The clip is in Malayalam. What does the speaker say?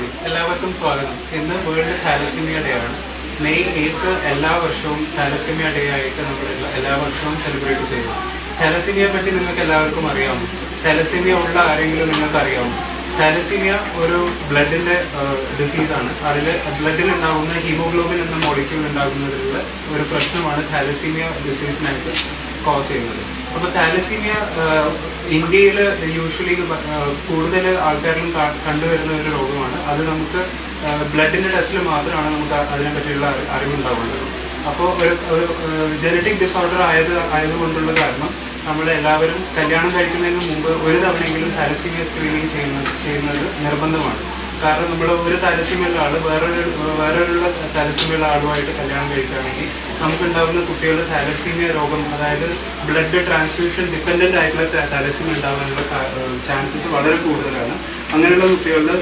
മോർണിംഗ്, എല്ലാവർക്കും സ്വാഗതം. ഇന്ന് വേൾഡ് താലസീമിയ ഡേ ആണ്. മെയ് 8 എല്ലാ വർഷവും താലസീമിയ ഡേ ആയിട്ട് നമ്മൾ എല്ലാ വർഷവും സെലിബ്രേറ്റ് ചെയ്യുന്നു. താലസീമിയയെ പറ്റി നിങ്ങൾക്ക് എല്ലാവർക്കും അറിയാമോ? താലസീമിയ ഉള്ള ആരെങ്കിലും നിങ്ങൾക്ക് അറിയാമോ? താലസീമിയ ഒരു ബ്ലഡിന്റെ ഡിസീസാണ്. അതിൽ ബ്ലഡിൽ ഉണ്ടാകുന്ന ഹീമോഗ്ലോബിൻ എന്ന മോളിക്യൂൾ ഉണ്ടാകുന്നതിലുള്ള ഒരു പ്രശ്നമാണ് താലസീമിയ ഡിസീസിനായിട്ട് കോസ് ചെയ്യുന്നത്. അപ്പോൾ താലസീമിയ ഇന്ത്യയിൽ യൂഷ്വലി കൂടുതൽ ആൾക്കാരിലും കണ്ടുവരുന്ന ഒരു രോഗമാണ്. അത് നമുക്ക് ബ്ലഡിന്റെ ടെസ്റ്റിൽ മാത്രമാണ് നമുക്ക് അതിനെ പറ്റിയുള്ള അറിവുണ്ടാവുന്നത്. അപ്പോൾ ഒരു ജനറ്റിക് ഡിസോർഡർ ആയതുകൊണ്ടുള്ള കാരണം നമ്മൾ എല്ലാവരും കല്യാണം കഴിക്കുന്നതിന് മുമ്പ് ഒരു തവണയെങ്കിലും താലസീമിയ സ്ക്രീനിങ് ചെയ്യുന്നത് നിർബന്ധമാണ്. കാരണം നമ്മൾ ഒരു താലസീമിയുള്ള ആള് വേറൊരു താലസീമിയുള്ള ആളുമായിട്ട് കല്യാണം കഴിക്കുകയാണെങ്കിൽ നമുക്കുണ്ടാകുന്ന കുട്ടികൾ താലസീമിയ രോഗം, അതായത് ബ്ലഡ് ട്രാൻസ്ഫ്യൂഷൻ ഡിപ്പെൻഡന്റ് ആയിട്ടുള്ള താലസീമിയ ഉണ്ടാകാനുള്ള ചാൻസസ് വളരെ കൂടുതലാണ്. അങ്ങനെയുള്ള കുട്ടികളുടെ